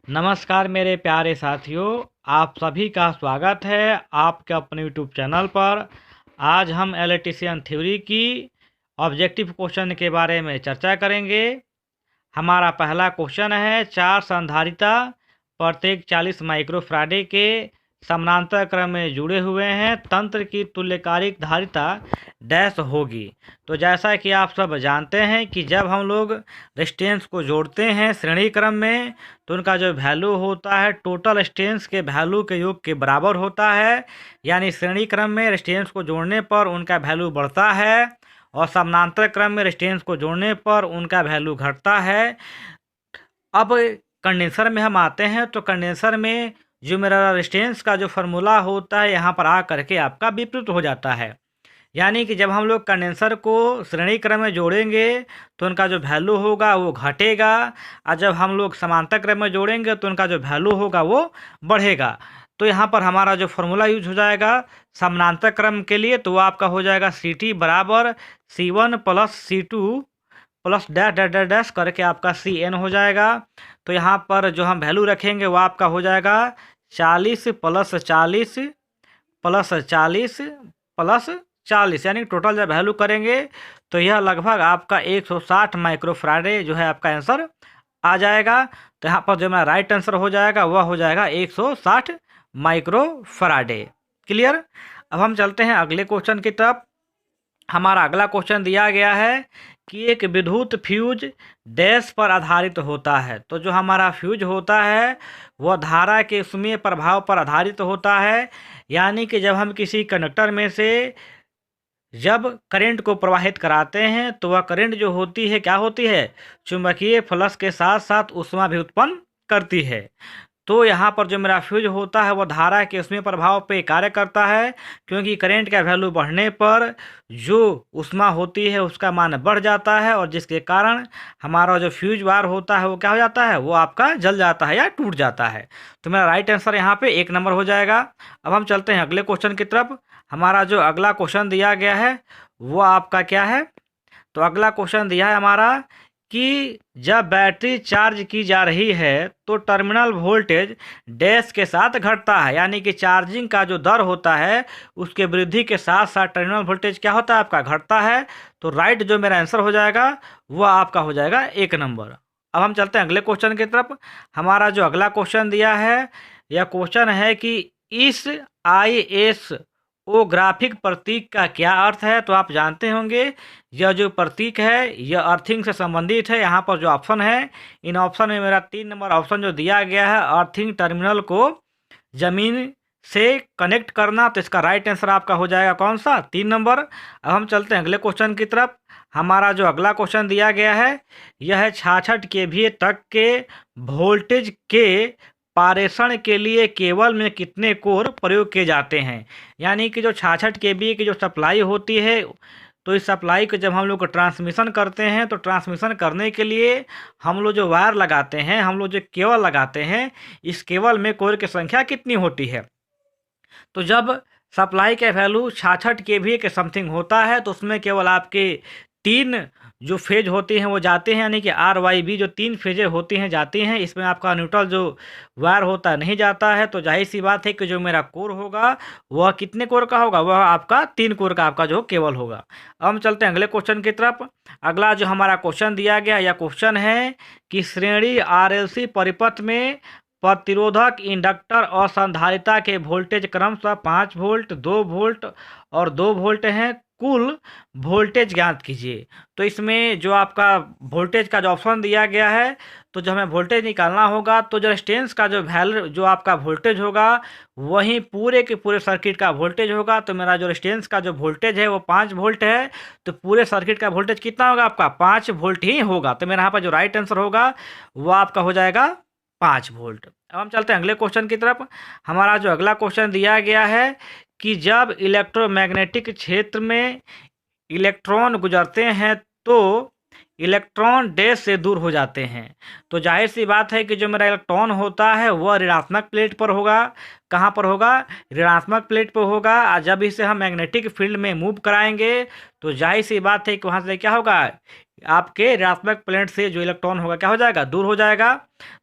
नमस्कार मेरे प्यारे साथियों, आप सभी का स्वागत है आपके अपने यूट्यूब चैनल पर। आज हम इलेक्ट्रीशियन थ्योरी की ऑब्जेक्टिव क्वेश्चन के बारे में चर्चा करेंगे। हमारा पहला क्वेश्चन है, चार संधारिता प्रत्येक 40 माइक्रोफैराडे के समानांतर क्रम में जुड़े हुए हैं, तंत्र की तुल्यकालिक धारिता डैश होगी। तो जैसा कि आप सब जानते हैं कि जब हम लोग रेजिस्टेंस को जोड़ते हैं श्रेणी क्रम में तो उनका जो वैल्यू होता है टोटल रेजिस्टेंस के वैल्यू के योग के बराबर होता है। यानी श्रेणी क्रम में रेजिस्टेंस को जोड़ने पर उनका वैल्यू बढ़ता है और समानांतर क्रम में रेजिस्टेंस को जोड़ने पर उनका वैल्यू घटता है। अब कंडेंसर में हम आते हैं तो कंडेंसर में जो मेरा रेजिस्टेंस का जो फार्मूला होता है यहाँ पर आ करके आपका विपरीत हो जाता है। यानी कि जब हम लोग कंडेंसर को श्रेणी क्रम में जोड़ेंगे तो उनका जो वैल्यू होगा वो घटेगा, और जब हम लोग समांतर क्रम में जोड़ेंगे तो उनका जो वैल्यू होगा वो बढ़ेगा। तो यहाँ पर हमारा जो फार्मूला यूज हो जाएगा समानांतर क्रम के लिए, तो वो आपका हो जाएगा CT बराबर C1 plus C2 plus dash dash dash dash करके आपका CN हो जाएगा। तो यहाँ पर जो हम वैल्यू रखेंगे वो आपका हो जाएगा 40 प्लस 40 प्लस 40 प्लस 40, यानी टोटल जब वैल्यू करेंगे तो यह लगभग आपका 160 माइक्रोफैराडे जो है आपका आंसर आ जाएगा। तो यहाँ पर जो मेरा राइट आंसर हो जाएगा वह हो जाएगा 160 माइक्रोफैराडे। क्लियर। अब हम चलते हैं अगले क्वेश्चन की तरफ। हमारा अगला क्वेश्चन दिया गया है कि एक विद्युत फ्यूज डैश पर आधारित होता है। तो जो हमारा फ्यूज होता है वह धारा के उसमें प्रभाव पर आधारित होता है। यानी कि जब हम किसी कंडक्टर में से जब करंट को प्रवाहित कराते हैं तो वह करंट जो होती है क्या होती है, चुंबकीय फ्लक्स के साथ साथ ऊष्मा भी उत्पन्न करती है। तो यहाँ पर जो मेरा फ्यूज होता है वह धारा के उसमें प्रभाव पे कार्य करता है, क्योंकि करंट का वैल्यू बढ़ने पर जो ऊष्मा होती है उसका मान बढ़ जाता है, और जिसके कारण हमारा जो फ्यूज वायर होता है वो क्या हो जाता है, वो आपका जल जाता है या टूट जाता है। तो मेरा राइट आंसर यहाँ पे 1 नंबर हो जाएगा। अब हम चलते हैं अगले क्वेश्चन की तरफ। हमारा जो अगला क्वेश्चन दिया गया है वो आपका क्या है, तो अगला क्वेश्चन दिया है हमारा कि जब बैटरी चार्ज की जा रही है तो टर्मिनल वोल्टेज डैश के साथ घटता है। यानी कि चार्जिंग का जो दर होता है उसके वृद्धि के साथ साथ टर्मिनल वोल्टेज क्या होता है आपका, घटता है। तो राइट जो मेरा आंसर हो जाएगा वह आपका हो जाएगा 1 नंबर। अब हम चलते हैं अगले क्वेश्चन की तरफ। हमारा जो अगला क्वेश्चन दिया है यह क्वेश्चन है कि इस ISO ग्राफिक प्रतीक का क्या अर्थ है। तो आप जानते होंगे यह जो प्रतीक है यह अर्थिंग से संबंधित है। यहाँ पर जो ऑप्शन है इन ऑप्शन में मेरा 3 नंबर ऑप्शन जो दिया गया है अर्थिंग टर्मिनल को जमीन से कनेक्ट करना, तो इसका राइट आंसर आपका हो जाएगा कौन सा, 3 नंबर। अब हम चलते हैं अगले क्वेश्चन की तरफ। हमारा जो अगला क्वेश्चन दिया गया है यह है 66 kVA तक के वोल्टेज के पारेषण के लिए केबल में कितने कोर प्रयोग किए जाते हैं। यानी कि जो 66 kVA की जो सप्लाई होती है तो इस सप्लाई को जब हम लोग ट्रांसमिशन करते हैं तो ट्रांसमिशन करने के लिए हम लोग जो वायर लगाते हैं, हम लोग जो केबल लगाते हैं, इस केबल में कोर की संख्या कितनी होती है। तो जब सप्लाई का वैल्यू 66 kVA के समथिंग होता है तो उसमें केवल आपके 3 जो फेज होते हैं वो जाते हैं, यानी कि RYB जो 3 फेजें होती हैं जाती हैं। इसमें आपका न्यूट्रल जो वायर होता है नहीं जाता है। तो जाहिर सी बात है कि जो मेरा कोर होगा वह कितने कोर का होगा, वह आपका 3 कोर का आपका जो केबल होगा। अब हम चलते हैं अगले क्वेश्चन की तरफ। अगला जो हमारा क्वेश्चन दिया गया यह क्वेश्चन है कि श्रेणी RLC परिपथ में प्रतिरोधक, इंडक्टर और संधारिता के वोल्टेज क्रमशः 5 वोल्ट, 2 वोल्ट और 2 वोल्ट हैं। कुल वोल्टेज ज्ञात कीजिए। तो इसमें जो आपका वोल्टेज का जो ऑप्शन दिया गया है, तो जो हमें वोल्टेज निकालना होगा तो जो रेजिस्टेंस का जो वैल्यू जो आपका वोल्टेज होगा वही पूरे के पूरे सर्किट का वोल्टेज होगा। तो मेरा जो रेजिस्टेंस का जो वोल्टेज है वो 5 वोल्ट है, तो पूरे सर्किट का वोल्टेज कितना होगा आपका, 5 वोल्ट ही होगा। तो मेरा यहाँ पर जो राइट आंसर होगा वो आपका हो जाएगा 5 वोल्ट। अब हम चलते हैं अगले क्वेश्चन की तरफ। हमारा जो अगला क्वेश्चन दिया गया है कि जब इलेक्ट्रोमैग्नेटिक क्षेत्र में इलेक्ट्रॉन गुजरते हैं तो इलेक्ट्रॉन डैश से दूर हो जाते हैं। तो जाहिर सी बात है कि जो मेरा इलेक्ट्रॉन होता है वह ऋणात्मक प्लेट पर होगा। कहाँ पर होगा? ऋणात्मक प्लेट पर होगा। और जब इसे हम मैग्नेटिक फील्ड में मूव कराएंगे तो जाहिर सी बात है कि वहाँ से क्या होगा, आपके ऋणात्मक प्लेट से जो इलेक्ट्रॉन होगा क्या हो जाएगा, दूर हो जाएगा।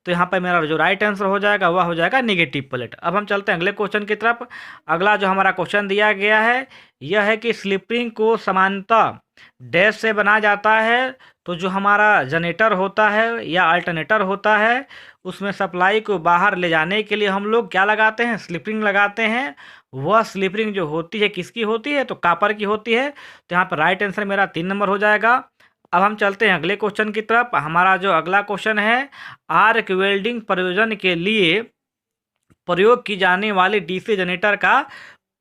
तो यहाँ पर मेरा जो राइट आंसर हो जाएगा वह हो जाएगा नेगेटिव प्लेट। अब हम चलते हैं अगले क्वेश्चन की तरफ। अगला जो हमारा क्वेश्चन दिया गया है यह है कि स्लिप रिंग को समानतः डैश से बनाया जाता है। तो जो हमारा जनरेटर होता है या अल्टरनेटर होता है उसमें सप्लाई को बाहर ले जाने के लिए हम लोग क्या लगाते हैं, स्लिप रिंग लगाते हैं। वह स्लिप रिंग जो होती है किसकी होती है, तो कापर की होती है। तो यहाँ पर राइट आंसर मेरा 3 नंबर हो जाएगा। अब हम चलते हैं अगले क्वेश्चन की तरफ। हमारा जो अगला क्वेश्चन है, आर्क वेल्डिंग प्रयोजन के लिए प्रयोग की जाने वाली डीसी जनरेटर का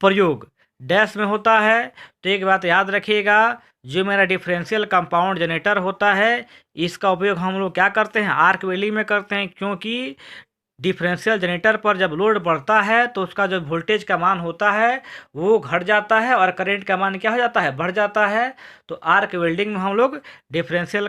प्रयोग डैश में होता है। तो एक बात याद रखिएगा, जो मेरा डिफरेंशियल कंपाउंड जनरेटर होता है इसका उपयोग हम लोग क्या करते हैं, आर्क वेल्डिंग में करते हैं। क्योंकि डिफरेंशियल जनरेटर पर जब लोड बढ़ता है तो उसका जो वोल्टेज का मान होता है वो घट जाता है और करंट का मान क्या हो जाता है, बढ़ जाता है। तो आर्क वेल्डिंग में हम लोग डिफरेंशियल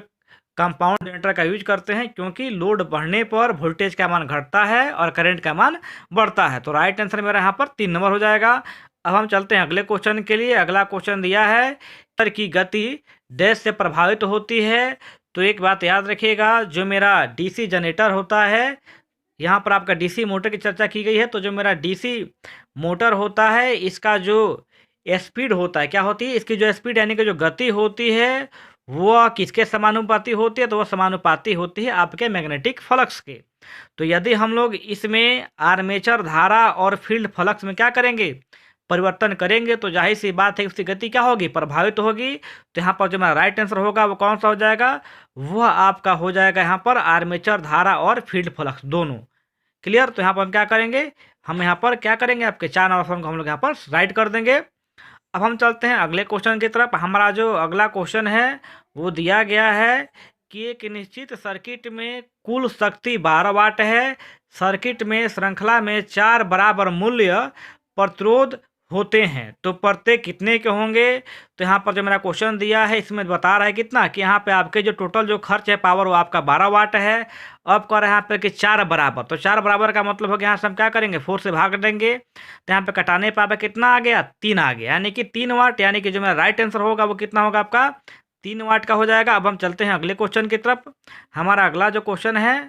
कंपाउंड जनरेटर का यूज करते हैं क्योंकि लोड बढ़ने पर वोल्टेज का मान घटता है और करंट का मान बढ़ता है। तो राइट आंसर मेरा यहाँ पर 3 नंबर हो जाएगा। अब हम चलते हैं अगले क्वेश्चन के लिए। अगला क्वेश्चन दिया है तर की गति डैश से प्रभावित होती है। तो एक बात याद रखिएगा, जो मेरा डीसी जनरेटर होता है, यहाँ पर आपका डीसी मोटर की चर्चा की गई है। तो जो मेरा डीसी मोटर होता है इसका जो स्पीड होता है, क्या होती है, इसकी जो स्पीड यानी कि जो गति होती है वह किसके समानुपाती होती है, तो वह समानुपाती होती है आपके मैग्नेटिक फ्लक्स के। तो यदि हम लोग इसमें आर्मेचर धारा और फील्ड फ्लक्स में क्या करेंगे, परिवर्तन करेंगे, तो जाहिर सी बात है उसकी गति क्या होगी, प्रभावित होगी। तो यहाँ पर जो मेरा राइट आंसर होगा वो कौन सा हो जाएगा, वह आपका हो जाएगा यहाँ पर आर्मेचर धारा और फील्ड फ्लक्स दोनों। क्लियर? तो यहाँ पर हम क्या करेंगे, हम यहाँ पर क्या करेंगे, आपके 4 ऑप्शन को हम लोग यहाँ पर राइट कर देंगे। अब हम चलते हैं अगले क्वेश्चन की तरफ। हमारा जो अगला क्वेश्चन है वो दिया गया है कि एक निश्चित सर्किट में कुल शक्ति 12 वाट है। सर्किट में श्रृंखला में 4 बराबर मूल्य प्रतिरोध होते हैं, तो प्रत्येक कितने के होंगे। तो यहाँ पर जो मेरा क्वेश्चन दिया है इसमें बता रहा है कितना, कि यहाँ पे आपके जो टोटल जो खर्च है पावर वो आपका 12 वाट है। अब कह रहे हैं यहाँ पे कि 4 बराबर, तो 4 बराबर का मतलब हो गया यहाँ से हम क्या करेंगे, 4 से भाग देंगे। तो यहाँ पे कटाने पर कितना आ गया, 3 आ गया, यानी कि 3 वाट, यानी कि जो मेरा राइट आंसर होगा वो कितना होगा आपका 3 वाट का हो जाएगा। अब हम चलते हैं अगले क्वेश्चन की तरफ। हमारा अगला जो क्वेश्चन है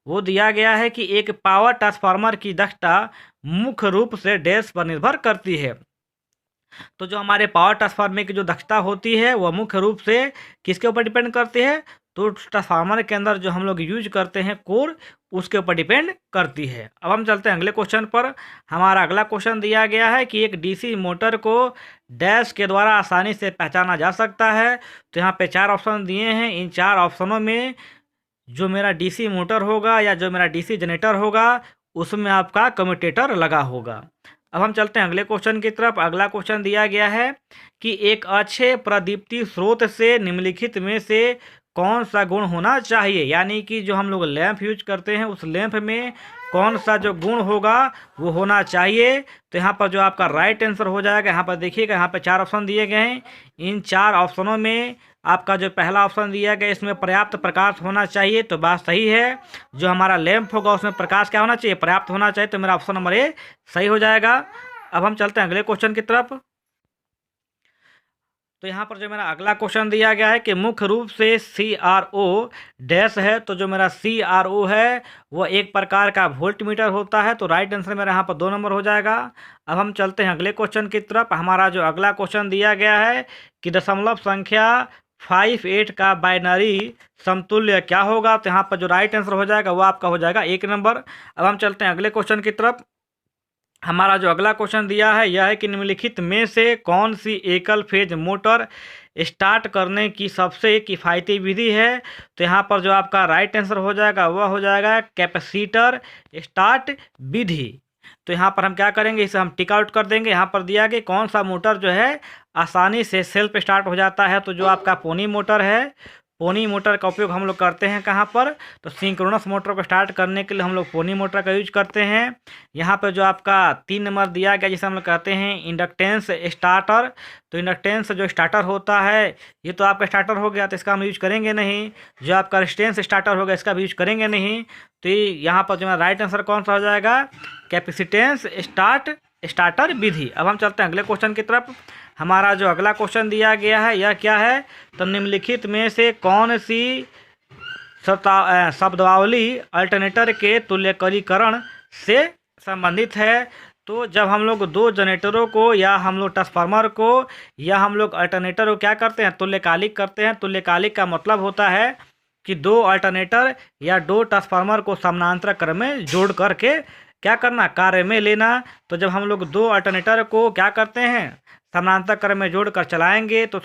वो दिया गया है कि एक पावर ट्रांसफार्मर की दक्षता मुख्य रूप से डैश पर निर्भर करती है। तो जो हमारे पावर ट्रांसफार्मर की जो दक्षता होती है वह मुख्य रूप से किसके ऊपर डिपेंड करती है, तो ट्रांसफार्मर के अंदर जो हम लोग यूज करते हैं कोर, उसके ऊपर डिपेंड करती है। अब हम चलते हैं अगले क्वेश्चन पर। हमारा अगला क्वेश्चन दिया गया है कि एक डीसी मोटर को डैश के द्वारा आसानी से पहचाना जा सकता है। तो यहाँ पे 4 ऑप्शन दिए हैं। इन 4 ऑप्शनों में जो मेरा डीसी मोटर होगा या जो मेरा डीसी जनरेटर होगा उसमें आपका कम्यूटेटर लगा होगा। अब हम चलते हैं अगले क्वेश्चन की तरफ। अगला क्वेश्चन दिया गया है कि एक अच्छे प्रदीप्ति स्रोत से निम्नलिखित में से कौन सा गुण होना चाहिए, यानी कि जो हम लोग लैंप यूज करते हैं उस लैंप में कौन सा जो गुण होगा वो होना चाहिए। तो यहाँ पर जो आपका राइट आंसर हो जाएगा, यहाँ पर देखिएगा, यहाँ पर 4 ऑप्शन दिए गए हैं। इन 4 ऑप्शनों में आपका जो पहला ऑप्शन दिया गया इसमें पर्याप्त प्रकाश होना चाहिए, तो बात सही है। जो हमारा लैंप होगा उसमें प्रकाश क्या होना चाहिए, पर्याप्त होना चाहिए, तो मेरा ऑप्शन नंबर ए सही हो जाएगा। अब हम चलते हैं अगले क्वेश्चन की तरफ। तो यहाँ पर जो मेरा अगला क्वेश्चन दिया गया है कि मुख्य रूप से CRO डैश है। तो जो मेरा CRO है वो एक प्रकार का वोल्ट मीटर होता है। तो राइट आंसर मेरा यहाँ पर 2 नंबर हो जाएगा। अब हम चलते हैं अगले क्वेश्चन की तरफ। हमारा जो अगला क्वेश्चन दिया गया है कि दशमलव संख्या 58 का बाइनरी समतुल्य क्या होगा। तो यहाँ पर जो राइट आंसर हो जाएगा वो आपका हो जाएगा 1 नंबर। अब हम चलते हैं अगले क्वेश्चन की तरफ। हमारा जो अगला क्वेश्चन दिया है यह है कि निम्नलिखित में से कौन सी एकल फेज मोटर स्टार्ट करने की सबसे किफ़ायती विधि है। तो यहाँ पर जो आपका राइट आंसर हो जाएगा वह हो जाएगा कैपेसिटर स्टार्ट विधि। तो यहाँ पर हम क्या करेंगे, इसे हम टिक आउट कर देंगे। यहाँ पर दिया कि कौन सा मोटर जो है आसानी से सेल्फ स्टार्ट हो जाता है। तो जो आपका पोनी मोटर है पोनी मोटर का उपयोग हम लोग करते हैं कहाँ पर, तो सिंक्रोनस मोटर को स्टार्ट करने के लिए हम लोग पोनी मोटर का यूज करते हैं। यहाँ पर जो आपका 3 नंबर दिया गया जिसे हम लोग कहते हैं इंडक्टेंस स्टार्टर, तो इंडक्टेंस जो स्टार्टर होता है ये तो आपका स्टार्टर हो गया, तो इसका हम यूज करेंगे नहीं। जो आपका रेजिस्टेंस स्टार्टर होगा इसका भी यूज करेंगे नहीं। तो यहाँ पर जो है राइट आंसर कौन सा हो जाएगा, कैपेसिटेंस स्टार्टर विधि। अब हम चलते हैं अगले क्वेश्चन की तरफ। हमारा जो अगला क्वेश्चन दिया गया है यह क्या है, तो निम्नलिखित में से कौन सी शब्दावली अल्टरनेटर के तुल्यकरीकरण से संबंधित है। तो जब हम लोग दो जनरेटरों को या हम लोग ट्रांसफार्मर को या हम लोग अल्टरनेटर को क्या करते हैं, तुल्यकालिक करते हैं। तुल्यकालिक का मतलब होता है कि दो अल्टरनेटर या दो ट्रांसफार्मर को समानांतर क्रम में जोड़ करके क्या करना, कार्य में लेना। तो जब हम लोग दो अल्टरनेटर को क्या करते हैं, समानांतर क्रम में जोड़कर चलाएंगे, तो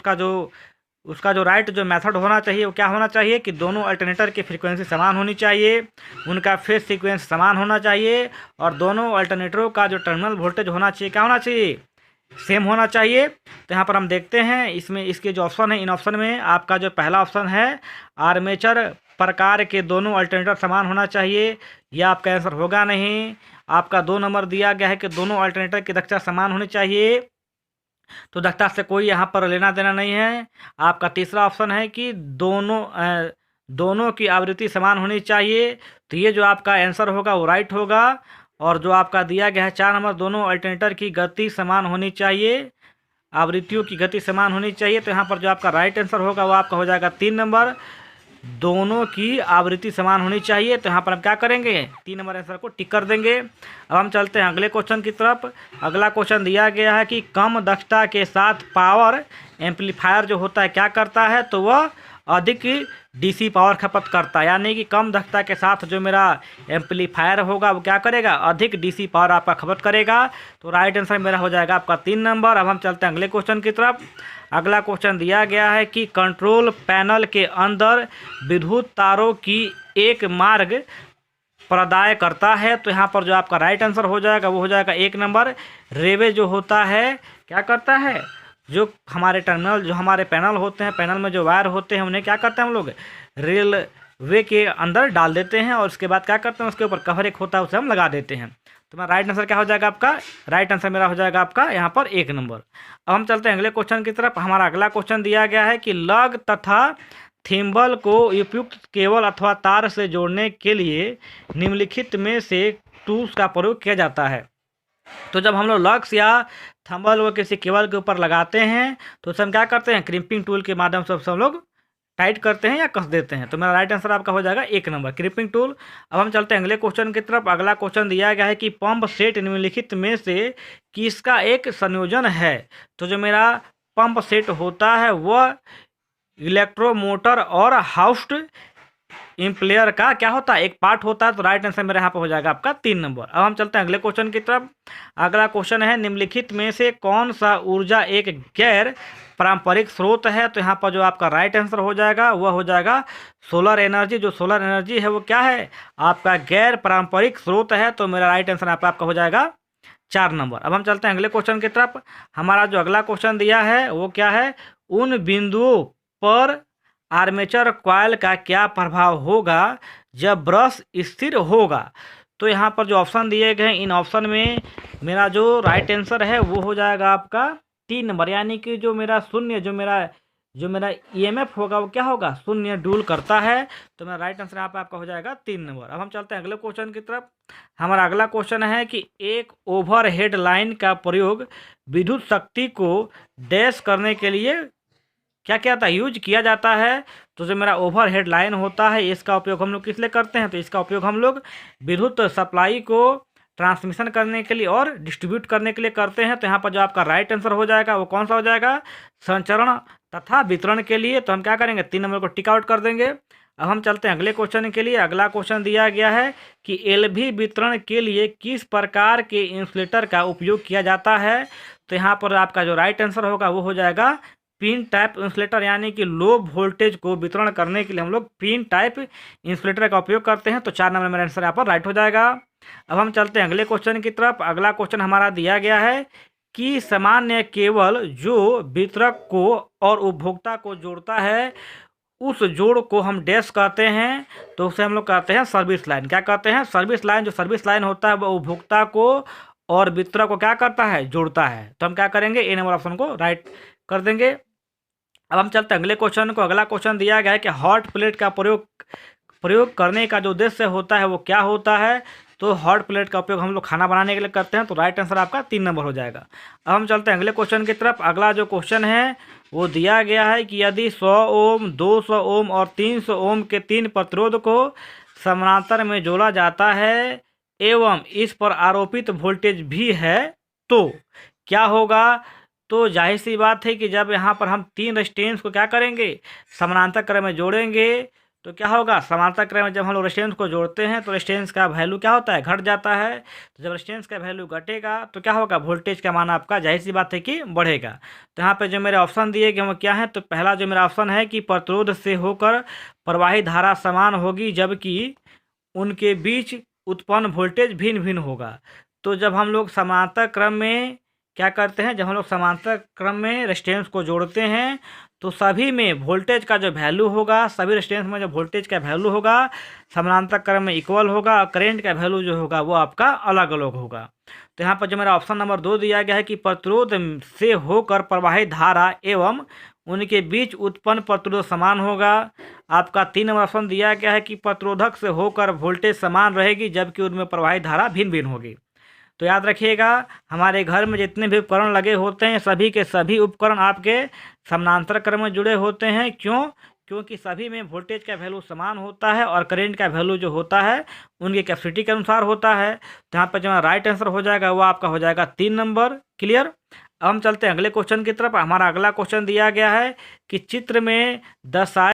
उसका जो राइट जो मेथड होना चाहिए वो क्या होना चाहिए कि दोनों अल्टरनेटर की फ्रीक्वेंसी समान होनी चाहिए, उनका फेज सीक्वेंस समान होना चाहिए, और दोनों अल्टरनेटरों का जो टर्मिनल वोल्टेज होना चाहिए क्या होना चाहिए, सेम होना चाहिए। तो यहाँ पर हम देखते हैं इसमें इसके जो ऑप्शन है, इन ऑप्शन में आपका जो पहला ऑप्शन है आर्मेचर प्रकार के दोनों अल्टरनेटर समान होना चाहिए, यह आपका आंसर होगा नहीं। आपका 2 नंबर दिया गया है कि दोनों अल्टरनेटर की दक्षता समान होनी चाहिए, तो दक्षता से कोई यहाँ पर लेना देना नहीं है। आपका तीसरा ऑप्शन है कि दोनों की आवृत्ति समान होनी चाहिए, तो ये जो आपका आंसर होगा वो राइट होगा। और जो आपका दिया गया है 4 नंबर, दोनों अल्टरनेटर की गति समान होनी चाहिए, आवृत्तियों की गति समान होनी चाहिए, तो यहाँ पर जो आपका राइट आंसर होगा वो आपका हो जाएगा 3 नंबर, दोनों की आवृत्ति समान होनी चाहिए। तो यहाँ पर हम क्या करेंगे, 3 नंबर आंसर को टिक कर देंगे। अब हम चलते हैं अगले क्वेश्चन की तरफ। अगला क्वेश्चन दिया गया है कि कम दक्षता के साथ पावर एम्पलीफायर जो होता है क्या करता है, तो वह अधिक डीसी पावर खपत करता है। यानी कि कम दक्षता के साथ जो मेरा एम्पलीफायर होगा वो क्या करेगा, अधिक डीसी पावर आपका खपत करेगा। तो राइट आंसर मेरा हो जाएगा आपका 3 नंबर। अब हम चलते हैं अगले क्वेश्चन की तरफ। अगला क्वेश्चन दिया गया है कि कंट्रोल पैनल के अंदर विद्युत तारों की एक मार्ग प्रदाय करता है, तो यहाँ पर जो आपका राइट आंसर हो जाएगा वो हो जाएगा 1 नंबर। रेवे जो होता है क्या करता है, जो हमारे टर्मिनल जो हमारे पैनल होते हैं, पैनल में जो वायर होते हैं उन्हें क्या करते हैं हम लोग रेलवे के अंदर डाल देते हैं, और उसके बाद क्या करते हैं उसके ऊपर कवर एक होता है उसे हम लगा देते हैं। तो मेरा राइट आंसर क्या हो जाएगा आपका, राइट आंसर मेरा हो जाएगा आपका यहाँ पर 1 नंबर। अब हम चलते हैं अगले क्वेश्चन की तरफ। हमारा अगला क्वेश्चन दिया गया है कि लग तथा थिम्बल को उपयुक्त केबल अथवा तार से जोड़ने के लिए निम्नलिखित में से टूल्स का प्रयोग किया जाता है। तो जब हम लोग लग्स या थंबल को किसी केबल के ऊपर लगाते हैं तो उसे हम क्या करते हैं, क्रिम्पिंग टूल के माध्यम से हम लोग टाइट करते हैं या कस देते हैं। तो मेरा राइट आंसर आपका हो जाएगा 1 नंबर, क्रिपिंग टूल। अब हम चलते हैं अगले क्वेश्चन की तरफ। अगला क्वेश्चन दिया गया है कि पंप सेट निम्नलिखित में से किसका एक संयोजन है। तो जो मेरा पंप सेट होता है वह इलेक्ट्रोमोटर और हाउस्ड इम्प्लेयर का क्या होता है, एक पार्ट होता है। तो राइट आंसर मेरे यहाँ पर हो जाएगा आपका 3 नंबर। अब हम चलते हैं अगले क्वेश्चन की तरफ। अगला क्वेश्चन है निम्नलिखित में से कौन सा ऊर्जा एक गैर पारंपरिक स्रोत है। तो यहाँ पर जो आपका राइट आंसर हो जाएगा वह हो जाएगा सोलर एनर्जी। जो सोलर एनर्जी है वो क्या है, आपका गैर पारंपरिक स्रोत है। तो मेरा राइट आंसर यहाँ पर आपका हो जाएगा 4 नंबर। अब हम चलते हैं अगले क्वेश्चन की तरफ। हमारा जो अगला क्वेश्चन दिया है वो क्या है, उन बिंदुओं पर आर्मेचर कॉइल का क्या प्रभाव होगा जब ब्रश स्थिर होगा। तो यहाँ पर जो ऑप्शन दिए गए हैं इन ऑप्शन में मेरा जो राइट आंसर है वो हो जाएगा आपका 3 नंबर। यानी कि जो मेरा शून्य जो मेरा ईएमएफ होगा वो क्या होगा, शून्य डूल करता है। तो मेरा राइट आंसर यहाँ पर आपका हो जाएगा 3 नंबर। अब हम चलते हैं अगले क्वेश्चन की तरफ। हमारा अगला क्वेश्चन है कि एक ओवरहेड लाइन का प्रयोग विद्युत शक्ति को डैश करने के लिए क्या क्या था, यूज किया जाता है। तो जो मेरा ओवरहेड लाइन होता है इसका उपयोग हम लोग किस लिए करते हैं, तो इसका उपयोग हम लोग विद्युत सप्लाई को ट्रांसमिशन करने के लिए और डिस्ट्रीब्यूट करने के लिए करते हैं। तो यहाँ पर जो आपका राइट आंसर हो जाएगा वो कौन सा हो जाएगा, संचरण तथा वितरण के लिए। तो हम क्या करेंगे, 3 नंबर को टिक आउट कर देंगे। अब हम चलते हैं अगले क्वेश्चन के लिए। अगला क्वेश्चन दिया गया है कि एलवी वितरण के लिए किस प्रकार के इंसुलेटर का उपयोग किया जाता है। तो यहाँ पर आपका जो राइट आंसर होगा वो हो जाएगा पिन टाइप इंसुलेटर। यानी कि लो वोल्टेज को वितरण करने के लिए हम लोग पिन टाइप इंसुलेटर का उपयोग करते हैं। तो 4 नंबर मेरा आंसर यहाँ पर राइट हो जाएगा। अब हम चलते हैं अगले क्वेश्चन की तरफ। अगला क्वेश्चन हमारा दिया गया है कि सामान्य केबल जो वितरक को और उपभोक्ता को जोड़ता है उस जोड़ को हम डैश कहते हैं, तो उसे हम लोग कहते हैं सर्विस लाइन। क्या कहते हैं? Service line. जो सर्विस लाइन होता है वो उपभोक्ता को और वितरक को क्या करता है? जोड़ता है। तो हम क्या करेंगे? ए नंबर ऑप्शन को राइट कर देंगे। अब हम चलते हैं अगले क्वेश्चन को। अगला क्वेश्चन दिया गया है कि हॉट प्लेट का प्रयोग करने का जो उद्देश्य होता है वो क्या होता है? तो हॉट प्लेट का उपयोग हम लोग खाना बनाने के लिए करते हैं। तो राइट आंसर आपका 3 नंबर हो जाएगा। अब हम चलते हैं अगले क्वेश्चन की तरफ। अगला जो क्वेश्चन है वो दिया गया है कि यदि 100 ओम, 200 ओम और 300 ओम के 3 प्रतिरोध को समानांतर में जोड़ा जाता है एवं इस पर आरोपित वोल्टेज भी है, तो क्या होगा? तो जाहिर सी बात है कि जब यहाँ पर हम 3 रेजिस्टेंस को क्या करेंगे? समानांतर क्रम में जोड़ेंगे तो क्या होगा? समांतर क्रम में जब हम लोग रेजिस्टेंस को जोड़ते हैं तो रेजिस्टेंस का वैल्यू क्या होता है? घट जाता है। तो जब रेजिस्टेंस का वैल्यू घटेगा तो क्या होगा? वोल्टेज का मान आपका जाहिर सी बात है कि बढ़ेगा। तो यहाँ पे जो मेरे ऑप्शन दिए गए वो क्या है? तो पहला जो मेरा ऑप्शन है कि प्रतिरोध से होकर प्रवाहित धारा समान होगी जबकि उनके बीच उत्पन्न वोल्टेज भिन्न भिन्न होगा। तो जब हम लोग समांतर क्रम में क्या करते हैं? जब हम लोग समांतर क्रम में रेजिस्टेंस को जोड़ते हैं तो सभी में वोल्टेज का जो वैल्यू होगा, सभी रेजिस्टेंस में जो वोल्टेज का वैल्यू होगा समानांतर क्रम में इक्वल होगा और करंट का वैल्यू जो होगा वो आपका अलग अलग होगा। तो यहाँ पर जो मेरा ऑप्शन नंबर 2 दिया गया है कि प्रतिरोध से होकर प्रवाहित धारा एवं उनके बीच उत्पन्न प्रतिरोध समान होगा। आपका 3 नंबर ऑप्शन दिया गया है कि प्रतिरोधक से होकर वोल्टेज समान रहेगी जबकि उनमें प्रवाहित धारा भिन्न भिन्न होगी। तो याद रखिएगा, हमारे घर में जितने भी उपकरण लगे होते हैं सभी के सभी उपकरण आपके समानांतर क्रम में जुड़े होते हैं। क्यों? क्योंकि सभी में वोल्टेज का वैल्यू समान होता है और करंट का वैल्यू जो होता है उनकी कैपेसिटी के अनुसार होता है। तो यहाँ पर जो राइट आंसर हो जाएगा वो आपका हो जाएगा 3 नंबर। क्लियर? अब हम चलते हैं अगले क्वेश्चन की तरफ। हमारा अगला क्वेश्चन दिया गया है कि चित्र में दर्शाए